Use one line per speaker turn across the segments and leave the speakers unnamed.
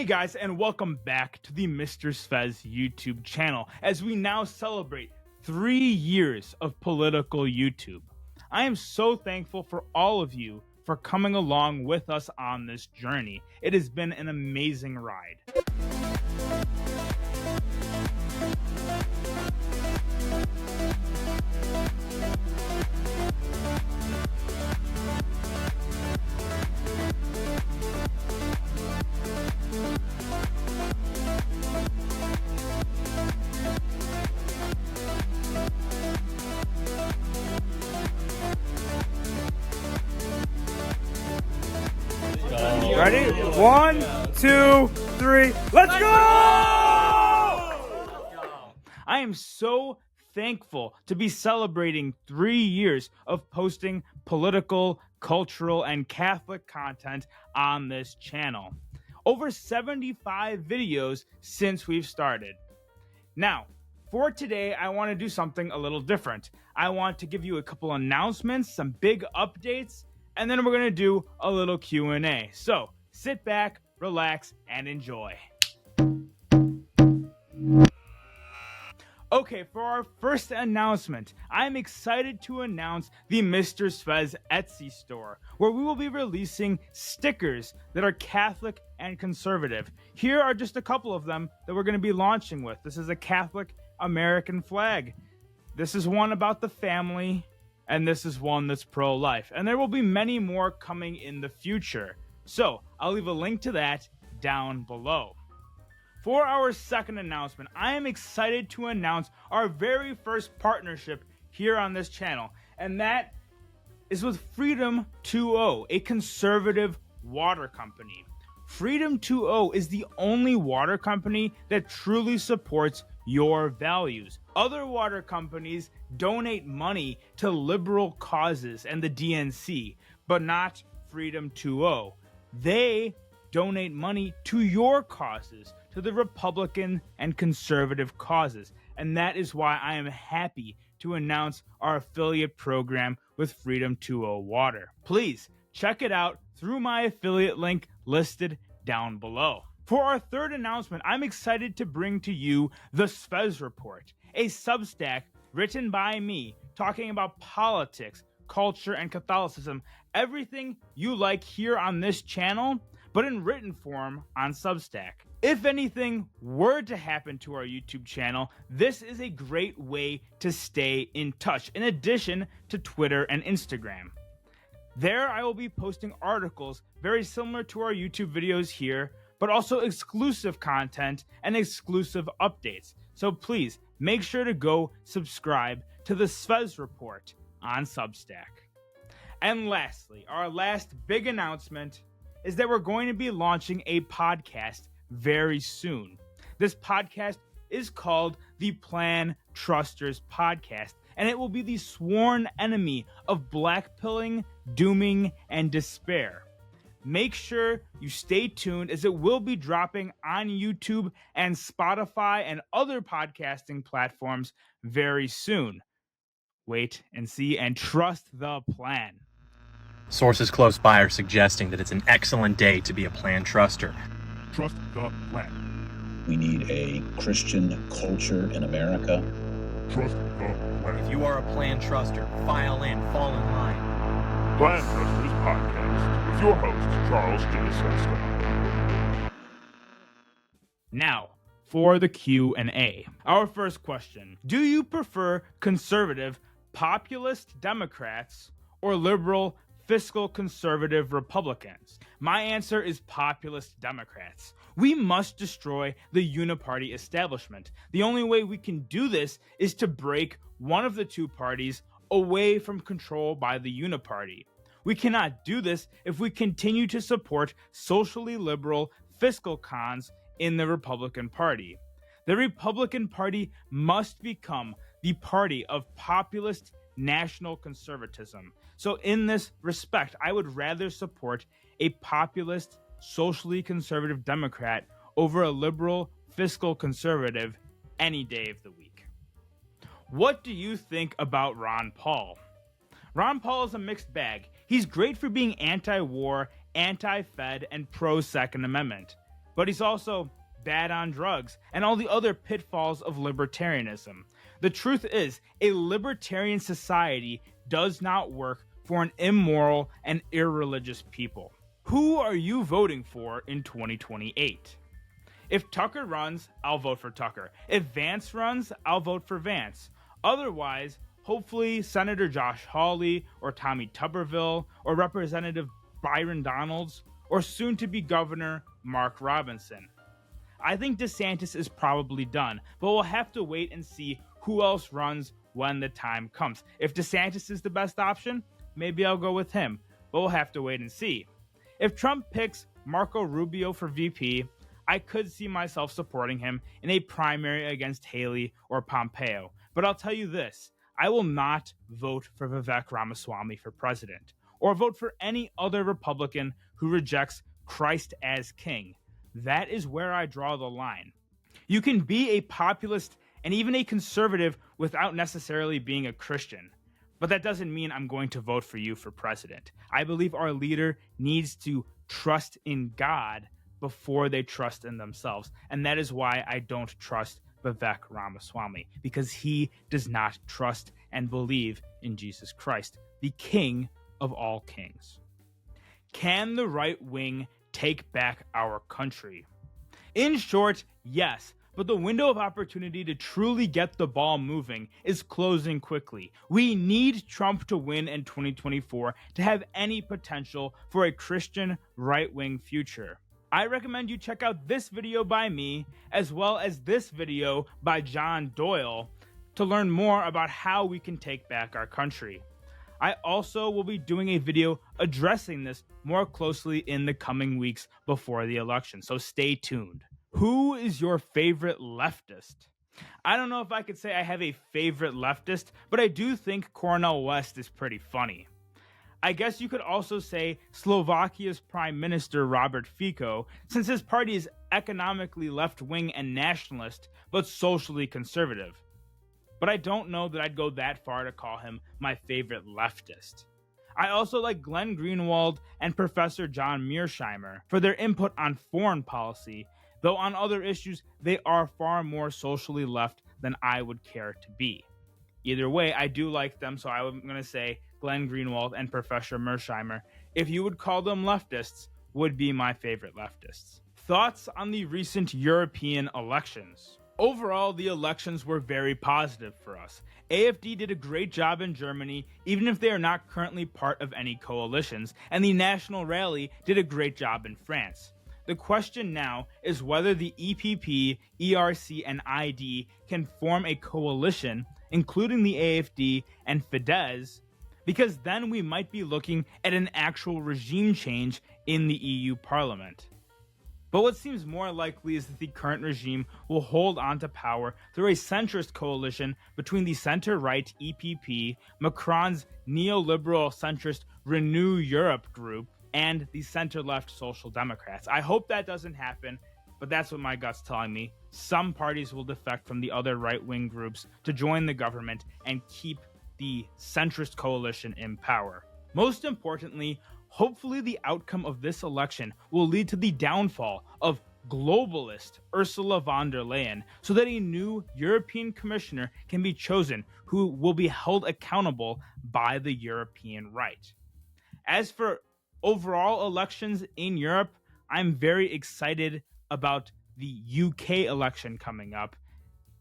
Hey guys, and welcome back to the Mr. SVES YouTube channel as we now celebrate 3 years of political YouTube. I am so thankful for all of you for coming along with us on this journey. It has been an amazing ride. Ready? 1, 2, 3, let's go! I am so thankful to be celebrating 3 years of posting political, cultural, and Catholic content on this channel. Over 75 videos since we've started. Now, for today, I want to do something a little different. I want to give you a couple announcements, some big updates, and then we're going to do a little Q&A. So, sit back, relax, and enjoy. Okay, for our first announcement, I'm excited to announce the Mr. SVES Etsy store, where we will be releasing stickers that are Catholic and conservative. Here are just a couple of them that we're going to be launching with. This is a Catholic American flag. This is one about the family. And this is one that's pro-life. And there will be many more coming in the future. So, I'll leave a link to that down below. For our second announcement, I am excited to announce our very first partnership here on this channel. And that is with Freedom 2O, a conservative water company. Freedom 2O is the only water company that truly supports your values. Other water companies donate money to liberal causes and the DNC, but not Freedom 2O. They donate money to your causes, to the Republican and conservative causes. And that is why I am happy to announce our affiliate program with Freedom 2O Water. Please check it out through my affiliate link listed down below. For our third announcement, I'm excited to bring to you the SVES Report, a Substack written by me talking about politics, culture, and Catholicism, everything you like here on this channel, but in written form on Substack. If anything were to happen to our YouTube channel, this is a great way to stay in touch, in addition to Twitter and Instagram. There I will be posting articles very similar to our YouTube videos here, but also exclusive content and exclusive updates. So please make sure to go subscribe to the SVES Report on Substack. And lastly, our last big announcement is that we're going to be launching a podcast very soon. This podcast is called the Plan Trusters Podcast, and it will be the sworn enemy of blackpilling, dooming, and despair. Make sure you stay tuned as it will be dropping on YouTube and Spotify and other podcasting platforms very soon. Wait and see and trust the plan.
Sources close by are suggesting that it's an excellent day to be a plan truster.
Trust the plan.
We need a Christian culture in America.
Trust the plan.
If you are a plan truster, file in, fall in line.
Plan Trusters Podcast with your host, Charles J. Sesto.
Now, for the Q&A. Our first question. Do you prefer conservative, populist Democrats or liberal, fiscal conservative Republicans? My answer is populist Democrats. We must destroy the uniparty establishment. The only way we can do this is to break one of the two parties away from control by the uniparty. We cannot do this if we continue to support socially liberal fiscal cons in the Republican Party. The Republican Party must become the party of populist national conservatism. So in this respect, I would rather support a populist, socially conservative Democrat over a liberal, fiscal conservative any day of the week. What do you think about Ron Paul? Ron Paul is a mixed bag. He's great for being anti-war, anti-Fed, and pro-Second Amendment. But he's also bad on drugs and all the other pitfalls of libertarianism. The truth is, a libertarian society does not work for an immoral and irreligious people. Who are you voting for in 2028? If Tucker runs, I'll vote for Tucker. If Vance runs, I'll vote for Vance. Otherwise, hopefully Senator Josh Hawley or Tommy Tuberville or Representative Byron Donalds or soon-to-be Governor Mark Robinson. I think DeSantis is probably done, but we'll have to wait and see who else runs when the time comes. If DeSantis is the best option, maybe I'll go with him, but we'll have to wait and see. If Trump picks Marco Rubio for VP, I could see myself supporting him in a primary against Haley or Pompeo. But I'll tell you this, I will not vote for Vivek Ramaswamy for president, or vote for any other Republican who rejects Christ as king. That is where I draw the line. You can be a populist and even a conservative without necessarily being a Christian. But that doesn't mean I'm going to vote for you for president. I believe our leader needs to trust in God before they trust in themselves. And that is why I don't trust Vivek Ramaswamy, because he does not trust and believe in Jesus Christ, the King of all kings. Can the right wing take back our country? In short, yes, but the window of opportunity to truly get the ball moving is closing quickly. We need Trump to win in 2024 to have any potential for a Christian right-wing future. I recommend you check out this video by me, as well as this video by John Doyle, to learn more about how we can take back our country. I also will be doing a video addressing this more closely in the coming weeks before the election, so stay tuned. Who is your favorite leftist? I don't know if I could say I have a favorite leftist, but I do think Cornel West is pretty funny. I guess you could also say Slovakia's Prime Minister Robert Fico, since his party is economically left-wing and nationalist, but socially conservative. But I don't know that I'd go that far to call him my favorite leftist. I also like Glenn Greenwald and Professor John Mearsheimer for their input on foreign policy, though on other issues they are far more socially left than I would care to be. Either way, I do like them, so I'm going to say Glenn Greenwald and Professor Mearsheimer, if you would call them leftists, would be my favorite leftists. Thoughts on the recent European elections? Overall, the elections were very positive for us. AfD did a great job in Germany, even if they are not currently part of any coalitions, and the National Rally did a great job in France. The question now is whether the EPP, ERC, and ID can form a coalition, including the AfD and Fidesz, because then we might be looking at an actual regime change in the EU Parliament. But what seems more likely is that the current regime will hold on to power through a centrist coalition between the center-right EPP, Macron's neoliberal centrist Renew Europe group, and the center-left Social Democrats. I hope that doesn't happen, but that's what my gut's telling me. Some parties will defect from the other right-wing groups to join the government and keep the centrist coalition in power. Most importantly, hopefully the outcome of this election will lead to the downfall of globalist Ursula von der Leyen, so that a new European commissioner can be chosen who will be held accountable by the European right. As for overall elections in Europe, I'm very excited about the UK election coming up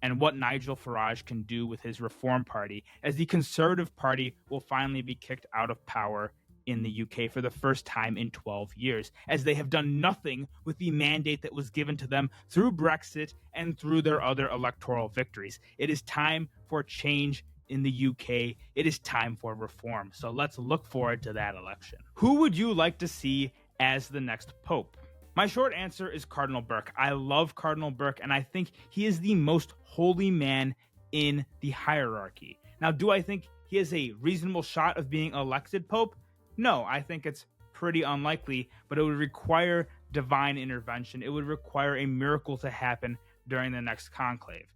and what Nigel Farage can do with his Reform Party, as the Conservative Party will finally be kicked out of power in the UK for the first time in 12 years, as they have done nothing with the mandate that was given to them through Brexit and through their other electoral victories. It is time for change in the UK. It is time for reform. So let's look forward to that election. Who would you like to see as the next pope? My short answer is Cardinal Burke. I love Cardinal Burke, and I think he is the most holy man in the hierarchy. Now, do I think he has a reasonable shot of being elected pope? No, I think it's pretty unlikely, but it would require divine intervention. It would require a miracle to happen during the next conclave.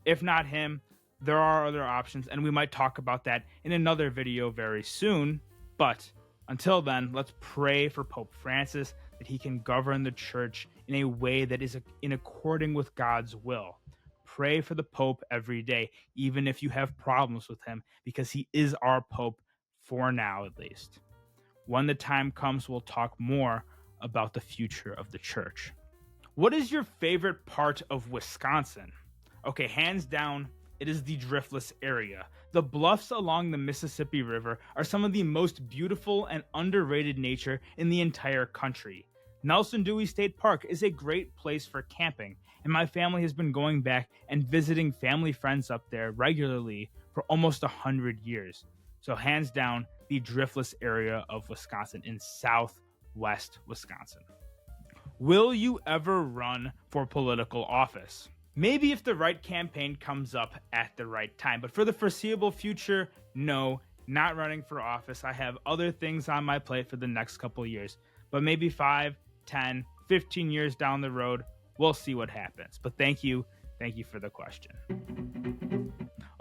If not him, there are other options, and we might talk about that in another video very soon. But until then, let's pray for Pope Francis, that he can govern the church in a way that is in according with God's will. Pray for the Pope every day, even if you have problems with him, because he is our Pope for now, at least. When the time comes, we'll talk more about the future of the church. What is your favorite part of Wisconsin? Okay, hands down, it is the driftless area. The bluffs along the Mississippi River are some of the most beautiful and underrated nature in the entire country. Nelson Dewey State Park is a great place for camping, and my family has been going back and visiting family friends up there regularly for almost 100 years. So hands down, the driftless area of Wisconsin in southwest Wisconsin. Will you ever run for political office? Maybe if the right campaign comes up at the right time, but for the foreseeable future, no, not running for office. I have other things on my plate for the next couple years, but maybe 5, 10, 15 years down the road, we'll see what happens. But thank you for the question.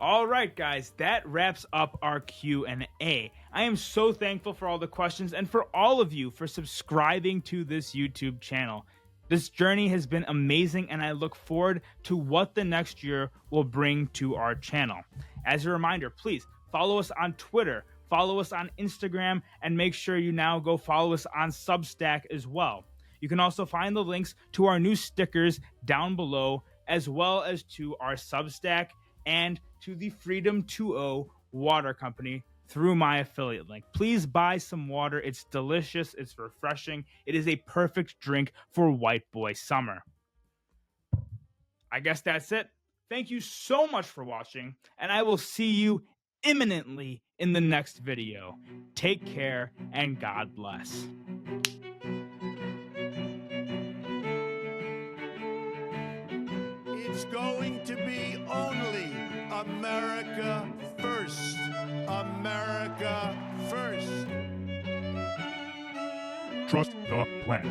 All right, guys, that wraps up our Q&A. I am so thankful for all the questions and for all of you for subscribing to this YouTube channel. This journey has been amazing, and I look forward to what the next year will bring to our channel. As a reminder, please follow us on Twitter, follow us on Instagram, and make sure you now go follow us on Substack as well. You can also find the links to our new stickers down below, as well as to our Substack and to the Freedom 2.0 water company through my affiliate link. Please buy some water. It's delicious. It's refreshing. It is a perfect drink for white boy summer. I guess that's it. Thank you so much for watching, and I will see you imminently in the next video. Take care, and God bless.
It's going to be only America first. America first.
Trust the plan.